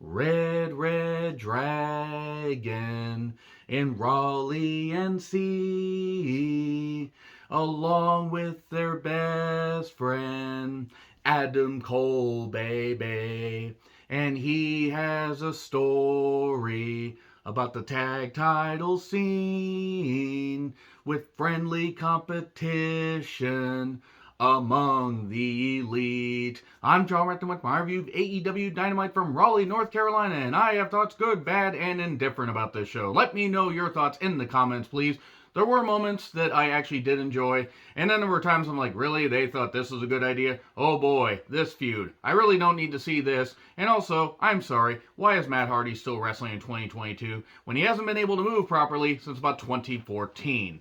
Red, red dragon in Raleigh, NC, along with their best friend, Adam Cole, baby. And he has a story about the tag title scene with friendly competition among the elite. I'm John Renton with my review of AEW Dynamite from Raleigh, North Carolina, and I have thoughts good, bad, and indifferent about this show. Let me know your thoughts in the comments, please. There were moments that I actually did enjoy, and then there were times I'm like, really? They thought this was a good idea? Oh boy, this feud. I really don't need to see this. And also, I'm sorry, why is Matt Hardy still wrestling in 2022 when he hasn't been able to move properly since about 2014?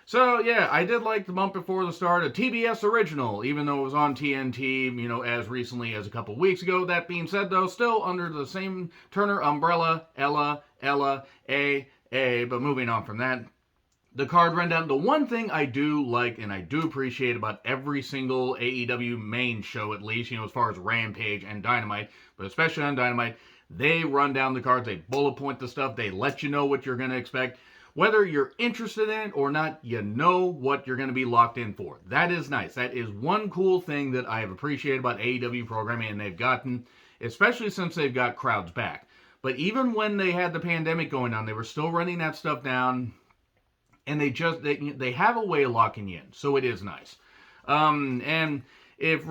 So, yeah, I did like the bump before the start, a TBS original, even though it was on TNT, as recently as a couple weeks ago. That being said, though, still under the same Turner umbrella, Ella, A. But moving on from that, the card rundown. The one thing I do like and I do appreciate about every single AEW main show, at least, as far as Rampage and Dynamite, but especially on Dynamite, they run down the cards, they bullet point the stuff, they let you know what you're going to expect. Whether you're interested in it or not, you know what you're going to be locked in for. That is nice. That is one cool thing that I have appreciated about AEW programming, and they've gotten, especially since they've got crowds back. But even when they had the pandemic going on, they were still running that stuff down, and they have a way of locking you in, so it is nice. And if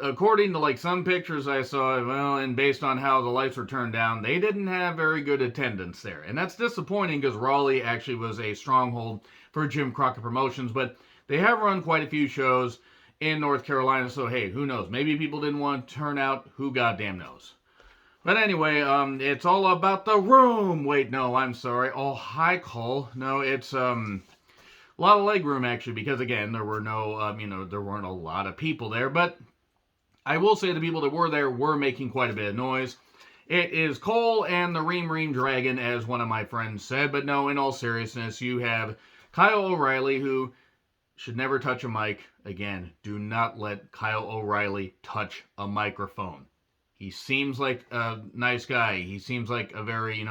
according to like some pictures I saw, well, and based on how the lights were turned down, they didn't have very good attendance there, and that's disappointing because Raleigh actually was a stronghold for Jim Crockett Promotions, but they have run quite a few shows in North Carolina, so hey, who knows? Maybe people didn't want to turn out. Who goddamn knows? But anyway, it's all about the room. Wait, no, I'm sorry. Oh, hi, Cole. No, it's a lot of leg room actually, because again, there were no, there weren't a lot of people there. But I will say the people that were there were making quite a bit of noise. It is Cole and the Ream Ream Dragon, as one of my friends said. But no, in all seriousness, you have Kyle O'Reilly, who should never touch a mic. Again, do not let Kyle O'Reilly touch a microphone. He seems like a nice guy. He seems like a very,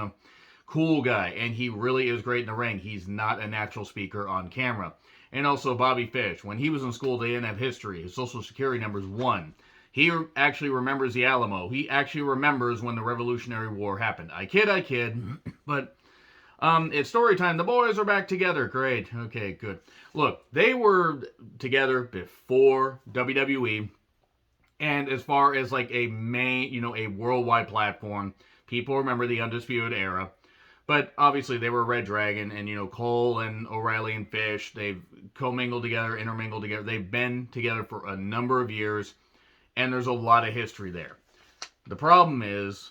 cool guy. And he really is great in the ring. He's not a natural speaker on camera. And also Bobby Fish. When he was in school, they didn't have history. His social security number is 1. He actually remembers the Alamo. He actually remembers when the Revolutionary War happened. I kid. But it's story time. The boys are back together. Great. Okay, good. Look, they were together before WWE. And as far as like a main, a worldwide platform, people remember the Undisputed Era. But obviously they were Red Dragon, and Cole and O'Reilly and Fish, they've commingled together, intermingled together. They've been together for a number of years, and there's a lot of history there. The problem is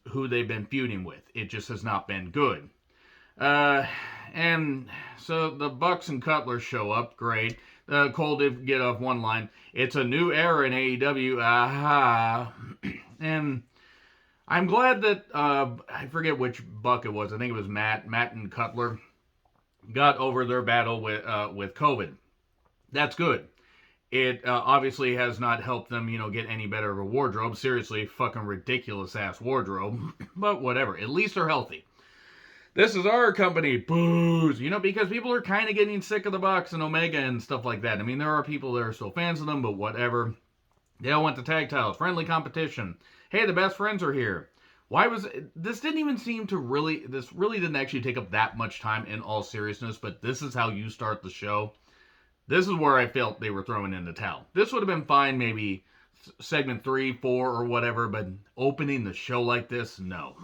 who they've been feuding with. It just has not been good. And so the Bucks and Cutler show up, great. Cole did get off one line. It's a new era in AEW. Aha. And I'm glad that, I forget which Buck it was. I think it was Matt and Cutler got over their battle with COVID. That's good. It obviously has not helped them, get any better of a wardrobe. Seriously, fucking ridiculous ass wardrobe. But whatever. At least they're healthy. This is our company, booze, because people are kind of getting sick of the Bucks and Omega and stuff like that. I mean, there are people that are still fans of them, but whatever. They all went to tag titles, friendly competition. Hey, the best friends are here. This didn't even seem to this really didn't actually take up that much time in all seriousness, but this is how you start the show. This is where I felt they were throwing in the towel. This would have been fine, maybe segment 3, 4, or whatever, but opening the show like this, no.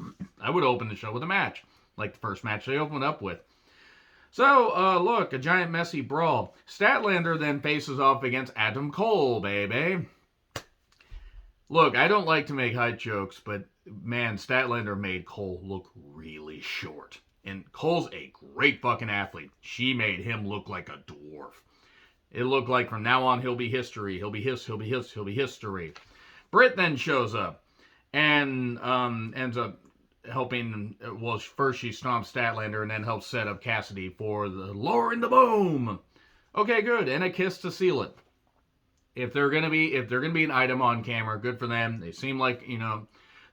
I would open the show with a match. Like the first match they opened up with. So, look, a giant messy brawl. Statlander then faces off against Adam Cole, baby. Look, I don't like to make height jokes, but man, Statlander made Cole look really short. And Cole's a great fucking athlete. She made him look like a dwarf. It looked like from now on he'll be history. He'll be history. Britt then shows up and ends up helping, well, first she stomps Statlander and then helps set up Cassidy for the lowering the boom. Okay, good. And a kiss to seal it. If they're gonna be an item on camera, good for them. They seem like,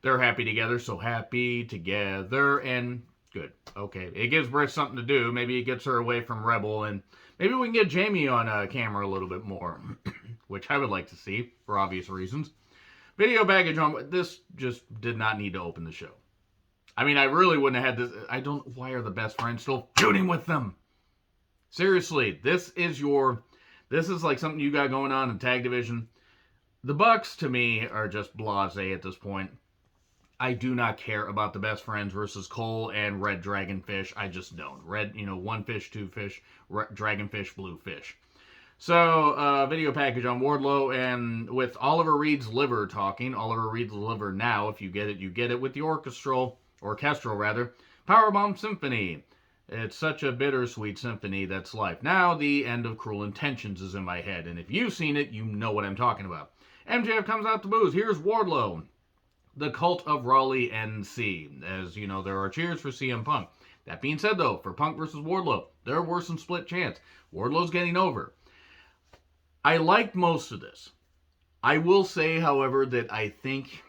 They're happy together, so happy together, and good. Okay, it gives Britt something to do. Maybe it gets her away from Rebel, and maybe we can get Jamie on camera a little bit more, which I would like to see for obvious reasons. Video baggage on this just did not need to open the show. I mean, I really wouldn't have had this. I don't. Why are the best friends still feuding with them? Seriously, this is like something you got going on in tag division. The Bucks to me are just blasé at this point. I do not care about the best friends versus Cole and Red Dragonfish. I just don't. Red, one fish, two fish, dragonfish, blue fish. So, video package on Wardlow, and with Oliver Reed's liver talking, Oliver Reed's liver now, if you get it with the orchestral Powerbomb Symphony. It's such a bittersweet symphony that's life. Now, the end of Cruel Intentions is in my head, and if you've seen it, you know what I'm talking about. MJF comes out to booze. Here's Wardlow. The Cult of Raleigh NC. As you know, there are cheers for CM Punk. That being said, though, for Punk versus Wardlow, they're worse than split chance. Wardlow's getting over. I liked most of this. I will say, however, that I think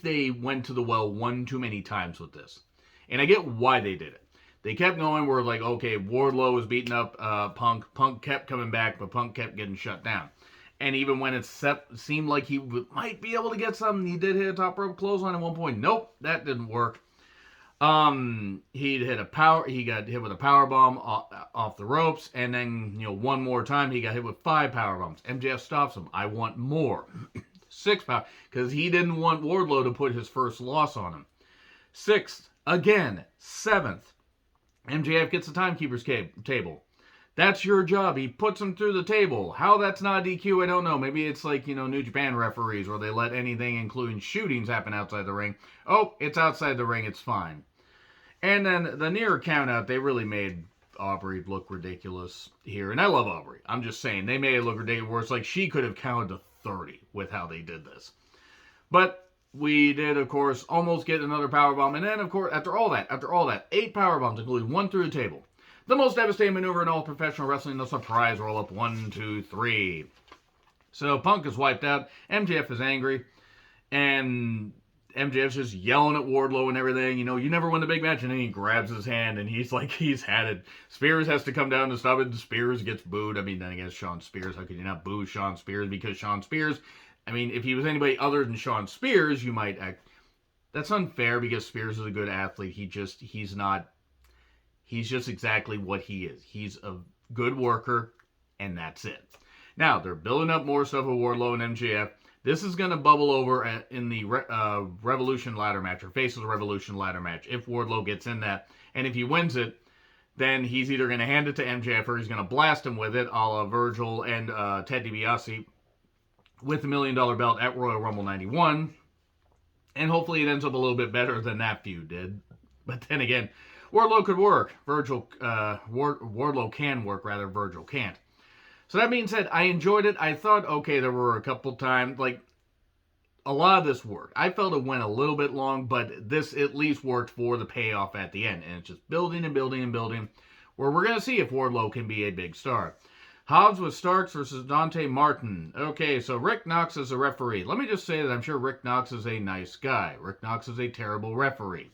they went to the well one too many times with this. And I get why they did it. They kept going where, like, okay, Wardlow was beating up Punk. Punk kept coming back, but Punk kept getting shut down. And even when it seemed like he might be able to get something, he did hit a top rope clothesline at one point. Nope, that didn't work. He got hit with a power bomb off the ropes, and then one more time he got hit with 5 power bombs. MJF stops him. I want more. 6 power, because he didn't want Wardlow to put his first loss on him. 6th, again, 7th. MJF gets the timekeeper's table. That's your job. He puts him through the table. How that's not DQ, I don't know. Maybe it's like, New Japan referees where they let anything, including shootings, happen outside the ring. Oh, it's outside the ring. It's fine. And then the near count out, they really made Aubrey look ridiculous here. And I love Aubrey. I'm just saying, they made it look ridiculous where it's like she could have counted to 30 with how they did this. But we did, of course, almost get another powerbomb. And then, of course, after all that, 8 powerbombs, including 1 through the table. The most devastating maneuver in all professional wrestling, the surprise roll-up, 1, 2, 3. So Punk is wiped out. MJF is angry. And MJF's just yelling at Wardlow and everything. You never win the big match. And then he grabs his hand and he's like, he's had it. Spears has to come down to stop it. Spears gets booed. I mean, then again, Sean Spears. How could you not boo Sean Spears? Because Sean Spears, I mean, if he was anybody other than Sean Spears, you might act. That's unfair because Spears is a good athlete. He's just exactly what he is. He's a good worker, and that's it. Now, they're building up more stuff with Wardlow and MJF. This is going to bubble over in the Revolution ladder match, or Faces of Revolution ladder match, if Wardlow gets in that. And if he wins it, then he's either going to hand it to MJF or he's going to blast him with it, a la Virgil and Ted DiBiase, with the $1 Million belt at Royal Rumble 91. And hopefully it ends up a little bit better than that feud did. But then again, Wardlow could work. Wardlow can work, rather. Virgil can't. So that being said, I enjoyed it. I thought, okay, there were a couple times, like, a lot of this worked. I felt it went a little bit long, but this at least worked for the payoff at the end. And it's just building and building and building, where we're going to see if Wardlow can be a big star. Hobbs with Starks versus Dante Martin. Okay, so Rick Knox is a referee. Let me just say that I'm sure Rick Knox is a nice guy. Rick Knox is a terrible referee.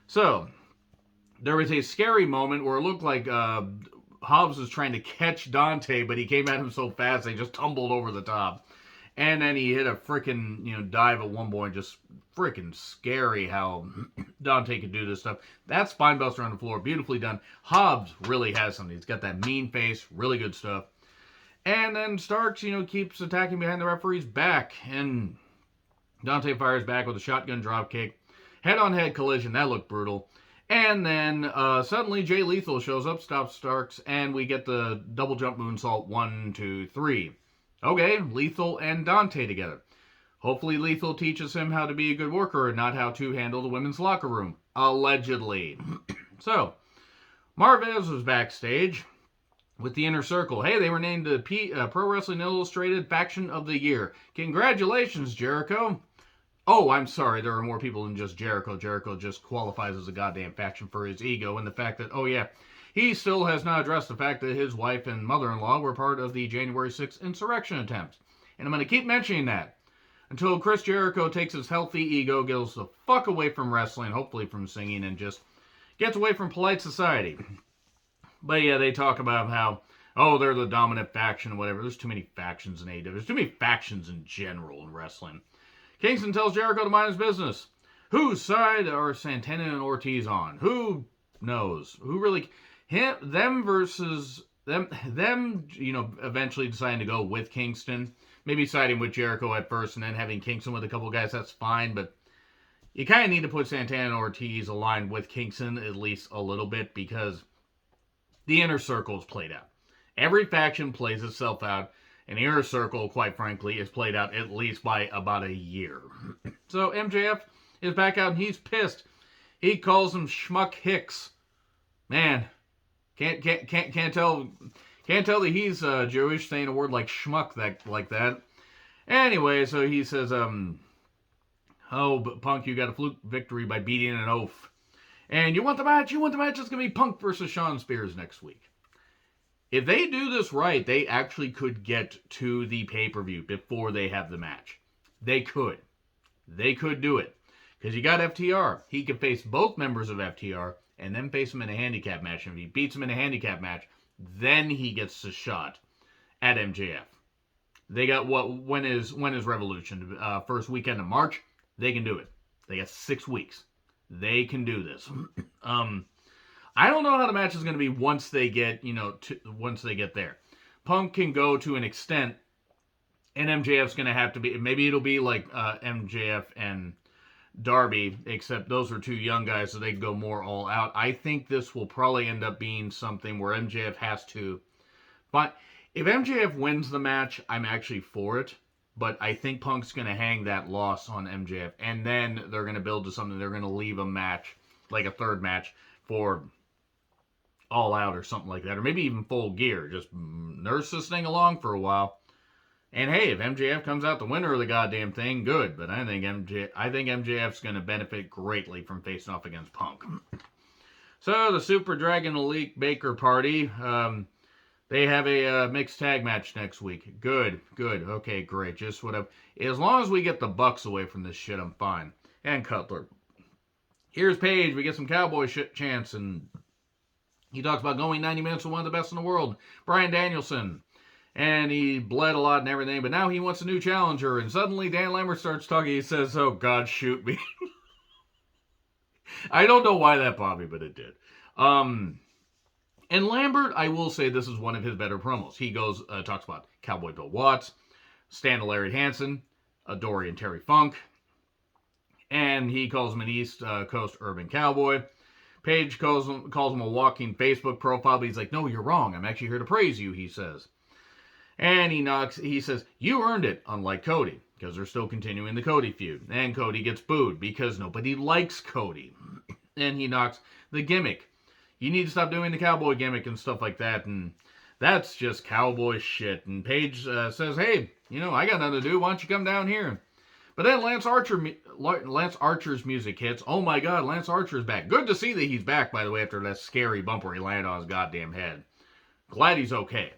So there was a scary moment where it looked like Hobbs was trying to catch Dante, but he came at him so fast they just tumbled over the top. And then he hit a freaking dive at one point. Just freaking scary how Dante could do this stuff. That spinebuster on the floor, beautifully done. Hobbs really has something. He's got that mean face, really good stuff. And then Starks, keeps attacking behind the referee's back. And Dante fires back with a shotgun dropkick. Head-on-head collision, that looked brutal. And then suddenly Jay Lethal shows up, stops Starks, and we get the double jump moonsault 1, 2, 3. Okay, Lethal and Dante together. Hopefully Lethal teaches him how to be a good worker and not how to handle the women's locker room. Allegedly. So, Marvez was backstage with the Inner Circle. Hey, they were named the Pro Wrestling Illustrated Faction of the Year. Congratulations, Jericho. Oh, I'm sorry, there are more people than just Jericho. Jericho just qualifies as a goddamn faction for his ego and the fact that, oh yeah, he still has not addressed the fact that his wife and mother-in-law were part of the January 6th insurrection attempt. And I'm going to keep mentioning that until Chris Jericho takes his healthy ego, goes the fuck away from wrestling, hopefully from singing, and just gets away from polite society. But yeah, they talk about how, oh, they're the dominant faction, whatever. There's too many factions in AEW. There's too many factions in general in wrestling. Kingston tells Jericho to mind his business. Whose side are Santana and Ortiz on? Who knows? Who really... them versus... Them, eventually deciding to go with Kingston. Maybe siding with Jericho at first and then having Kingston with a couple guys, that's fine. But you kind of need to put Santana and Ortiz aligned with Kingston at least a little bit because the inner circle is played out. Every faction plays itself out. And the inner circle, quite frankly, is played out at least by about a year. So MJF is back out and he's pissed. He calls him Schmuck Hicks. Man, can't tell that he's Jewish saying a word like schmuck like that. Anyway, so he says, oh, but Punk, you got a fluke victory by beating an oaf. And you want the match? It's going to be Punk versus Shawn Spears next week. If they do this right, they actually could get to the pay-per-view before they have the match. They could. They could do it. Because you got FTR. He can face both members of FTR and then face him in a handicap match. And if he beats him in a handicap match, then he gets the shot at MJF. They got when is Revolution? First weekend of March. They can do it. They got 6 weeks. They can do this. I don't know how the match is going to be once they get, once they get there. Punk can go to an extent, and MJF's going to have to be, maybe it'll be like MJF and Darby, except those are two young guys, so they can go more all out. I think this will probably end up being something where MJF has to, but if MJF wins the match, I'm actually for it, but I think Punk's going to hang that loss on MJF, and then they're going to build to something. They're going to leave a match, like a third match, for All Out or something like that, or maybe even Full Gear. Just nurse this thing along for a while. And hey, if MJF comes out the winner of the goddamn thing, good. But I think MJF's going to benefit greatly from facing off against Punk. So the Super Dragon Elite Baker Party, they have a mixed tag match next week. Good. Okay, great. Just whatever. As long as we get the Bucks away from this shit, I'm fine. And Cutler. Here's Paige. We get some cowboy shit chants, and he talks about going 90 minutes with one of the best in the world, Bryan Danielson. And he bled a lot and everything, but now he wants a new challenger. And suddenly Dan Lambert starts talking. He says, oh, God, shoot me. I don't know why that bothered me, but it did. And Lambert, I will say this is one of his better promos. He goes, talks about Cowboy Bill Watts, Stan Larry Hansen, Dorian Terry Funk, and he calls him an East Coast urban cowboy. Paige calls him a walking Facebook profile, but he's like, no, you're wrong. I'm actually here to praise you, he says. And he says, you earned it, unlike Cody, because they're still continuing the Cody feud. And Cody gets booed because nobody likes Cody. And he knocks the gimmick. You need to stop doing the cowboy gimmick and stuff like that. And that's just cowboy shit. And Paige says, hey, I got nothing to do. Why don't you come down here? But then Lance Archer's music hits. Oh my God, Lance Archer's back. Good to see that he's back, by the way, after that scary bump where he landed on his goddamn head. Glad he's okay.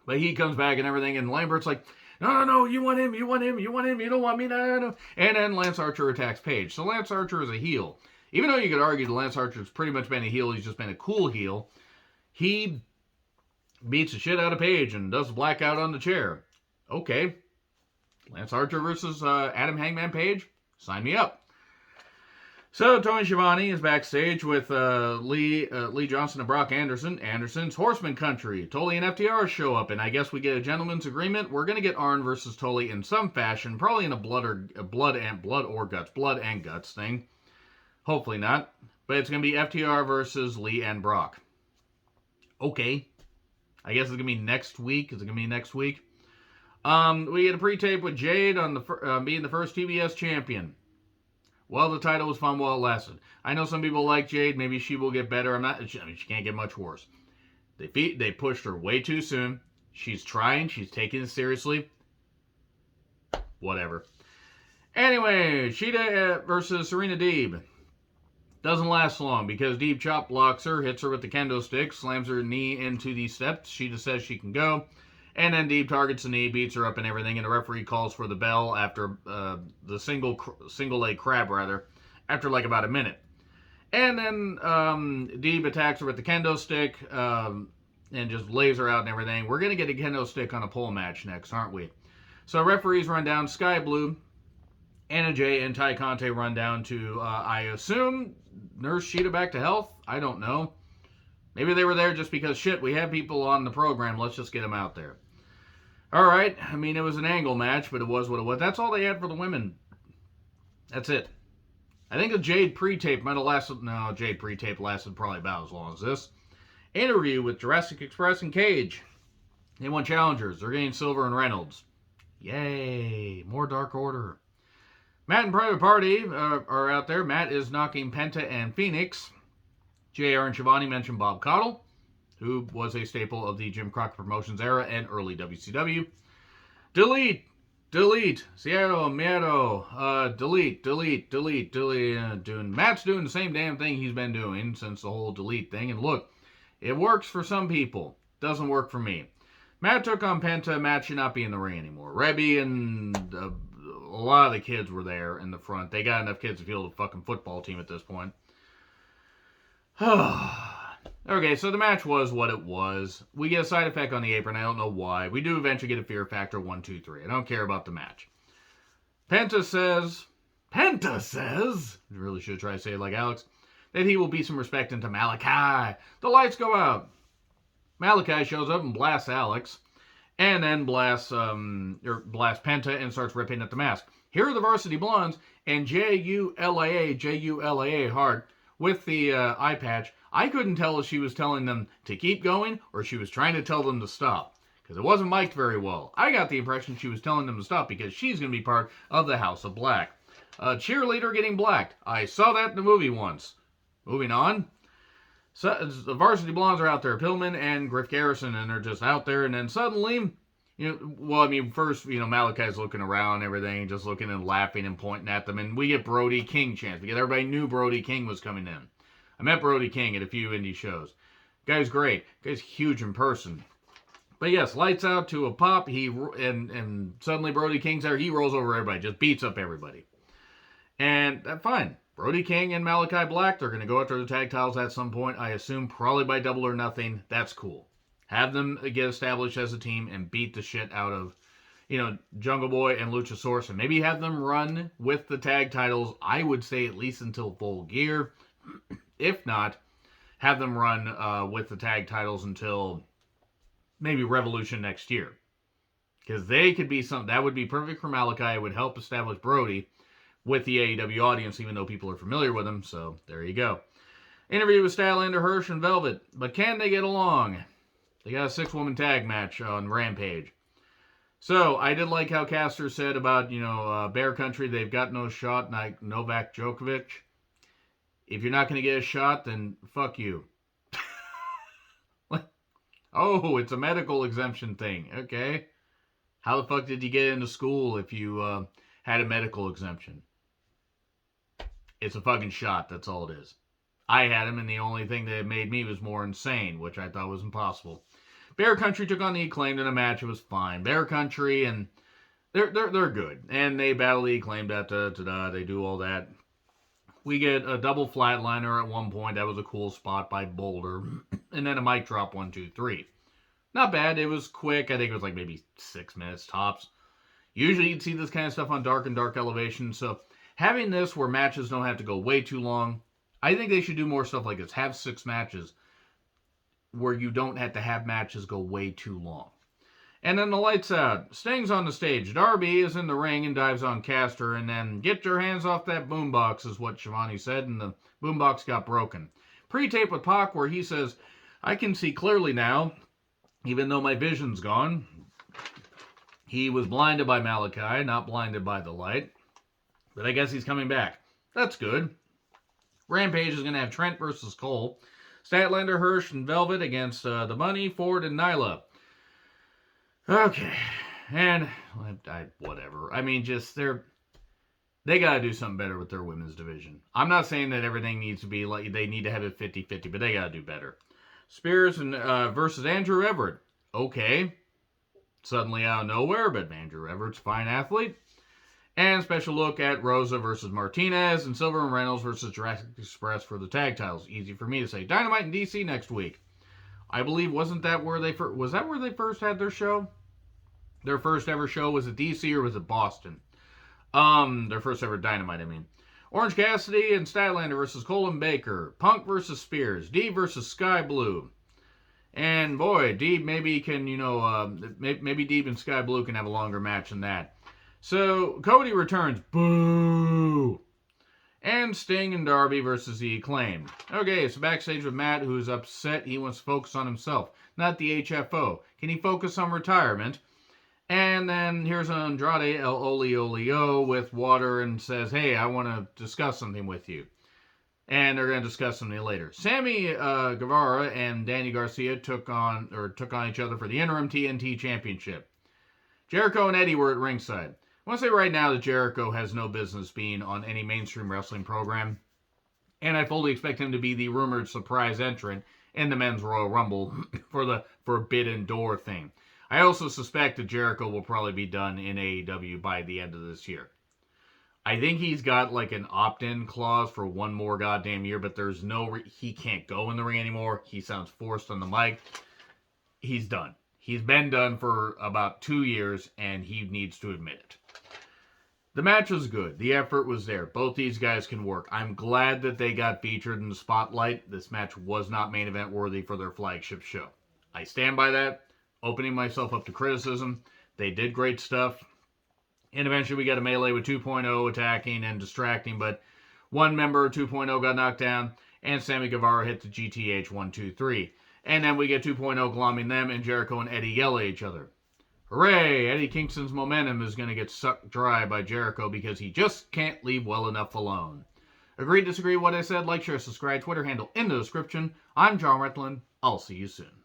But he comes back and everything, and Lambert's like, no, you want him, you don't want me, no. And then Lance Archer attacks Paige. So Lance Archer is a heel. Even though you could argue that Lance Archer's pretty much been a heel, he's just been a cool heel. He beats the shit out of Paige and does the blackout on the chair. Okay. Lance Archer versus Adam Hangman Page? Sign me up. So Tony Schiavone is backstage with Lee Johnson and Brock Anderson. Anderson's Horseman Country. Tully and FTR show up, and I guess we get a gentleman's agreement. We're going to get Arn versus Tully in some fashion, probably in a blood and guts thing. Hopefully not. But it's going to be FTR versus Lee and Brock. Okay. I guess it's going to be next week. Is it going to be next week? We get a pre-tape with Jade on the being the first TBS champion. Well, the title was fun while it lasted. I know some people like Jade. Maybe she will get better. She can't get much worse. They pushed her way too soon. She's trying. She's taking it seriously. Whatever. Anyway, Shida versus Serena Deeb. Doesn't last long because Deeb chop blocks her, hits her with the kendo stick, slams her knee into the steps. Shida says she can go. And then Deeb targets the knee, beats her up and everything, and the referee calls for the bell after the single leg crab, after like about a minute. And then Deeb attacks her with the kendo stick and just lays her out and everything. We're going to get a kendo stick on a pole match next, aren't we? So referees run down. Sky Blue, Anna Jay, and Ty Conte run down to, I assume, nurse Sheeta back to health? I don't know. Maybe they were there just because, shit, we have people on the program. Let's just get them out there. All right. I mean, it was an angle match, but it was what it was. That's all they had for the women. That's it. I think the Jade pre-tape might have lasted... No, Jade pre-tape lasted probably about as long as this. Interview with Jurassic Express and Cage. They won challengers. They're getting Silver and Reynolds. Yay. More Dark Order. Matt and Private Party are out there. Matt is knocking Penta and Phoenix. JR and Shivani mentioned Bob Caudle, who was a staple of the Jim Crockett Promotions era and early WCW. Delete. Seattle, Miedo. Delete. Matt's doing the same damn thing he's been doing since the whole delete thing. And look, it works for some people. Doesn't work for me. Matt took on Penta. Matt should not be in the ring anymore. Rebby and a lot of the kids were there in the front. They got enough kids to field a fucking football team at this point. Okay, so the match was what it was. We get a side effect on the apron. I don't know why. We do eventually get a Fear Factor 1, 2, 3. I don't care about the match. Penta says, I really should try to say it like Alex, that he will be some respect into Malachi. The lights go out. Malachi shows up and blasts Alex, and then blasts Penta and starts ripping at the mask. Here are the Varsity Blondes, and J-U-L-A-A hard, with the eye patch. I couldn't tell if she was telling them to keep going or she was trying to tell them to stop, because it wasn't mic'd very well. I got the impression she was telling them to stop because she's going to be part of the House of Black. Cheerleader getting blacked. I saw that in the movie once. Moving on. So, the Varsity Blondes are out there. Pillman and Griff Garrison, and they're just out there, and then suddenly... first, Malachi's looking around and everything, just looking and laughing and pointing at them, and we get Brody King chance, because everybody knew Brody King was coming in. I met Brody King at a few indie shows. Guy's great. Guy's huge in person. But yes, lights out to a pop, and suddenly Brody King's there, he rolls over everybody, just beats up everybody. And that's fine. Brody King and Malachi Black, they're going to go after the tag titles at some point, I assume, probably by Double or Nothing. That's cool. Have them get established as a team and beat the shit out of, Jungle Boy and Luchasaurus. And maybe have them run with the tag titles, I would say at least until Full Gear. If not, have them run with the tag titles until maybe Revolution next year. Because they could be something, that would be perfect for Malachi. It would help establish Brody with the AEW audience, even though people are familiar with him. So, there you go. Interview with Statlander, Hirsch, and Velvet. But can they get along? They got a 6-woman tag match on Rampage. So, I did like how Caster said about, Bear Country, they've got no shot like Novak Djokovic. If you're not going to get a shot, then fuck you. Oh, it's a medical exemption thing. Okay. How the fuck did you get into school if you had a medical exemption? It's a fucking shot, that's all it is. I had him, and the only thing that made me was more insane, which I thought was impossible. Bear Country took on the Acclaimed in a match. It was fine. Bear Country, and they're good. And they battle the Acclaimed. They do all that. We get a double flatliner at one point. That was a cool spot by Boulder. And then a mic drop, 1, 2, 3. Not bad. It was quick. I think it was like maybe 6 minutes tops. Usually you'd see this kind of stuff on Dark and Dark Elevation. So having this where matches don't have to go way too long, I think they should do more stuff like this. Have 6 matches where you don't have to have matches go way too long. And then the lights out. Sting's on the stage. Darby is in the ring and dives on Caster. And then, get your hands off that boombox is what Shivani said. And the boombox got broken. Pre-tape with Pac where he says, I can see clearly now, even though my vision's gone. He was blinded by Malachi, not blinded by the light. But I guess he's coming back. That's good. Rampage is going to have Trent versus Cole. Statlander, Hirsch, and Velvet against the Bunny, Ford, and Nyla. Okay. And, whatever. I mean, just, they got to do something better with their women's division. I'm not saying that everything needs to be like, they need to have it 50-50, but they got to do better. Spears and versus Andrew Everett. Okay. suddenly out of nowhere, but Andrew Everett's a fine athlete. And special look at Rosa versus Martinez and Silver and Reynolds versus Jurassic Express for the tag titles. Easy for me to say. Dynamite in DC next week. I believe, was that where they first had their show? Their first ever show was at DC or was it Boston? Their first ever Dynamite, I mean. Orange Cassidy and Statlander versus Colin Baker. Punk versus Spears. D versus Sky Blue. And boy, Deeb maybe can, maybe Deeb and Sky Blue can have a longer match than that. So, Cody Returns. Boo! And Sting and Darby versus The Acclaimed. Okay, so backstage with Matt, who's upset. He wants to focus on himself, not the HFO. Can he focus on retirement? And then here's Andrade El Olio with water and says, hey, I want to discuss something with you. And they're going to discuss something later. Sammy Guevara and Danny Garcia took on each other for the interim TNT Championship. Jericho and Eddie were at ringside. I want to say right now that Jericho has no business being on any mainstream wrestling program. And I fully expect him to be the rumored surprise entrant in the Men's Royal Rumble for the Forbidden Door thing. I also suspect that Jericho will probably be done in AEW by the end of this year. I think he's got like an opt-in clause for one more goddamn year, but there's he can't go in the ring anymore. He sounds forced on the mic. He's done. He's been done for about 2 years, and he needs to admit it. The match was good. The effort was there. Both these guys can work. I'm glad that they got featured in the spotlight. This match was not main event worthy for their flagship show. I stand by that. Opening myself up to criticism. They did great stuff. And eventually we got a melee with 2.0 attacking and distracting, but one member of 2.0 got knocked down, and Sammy Guevara hit the GTH 1-2-3. And then we get 2.0 glomming them, and Jericho and Eddie yell at each other. Hooray! Eddie Kingston's momentum is going to get sucked dry by Jericho because he just can't leave well enough alone. Agree, disagree with what I said? Like, share, subscribe, Twitter handle in the description. I'm John Retlin. I'll see you soon.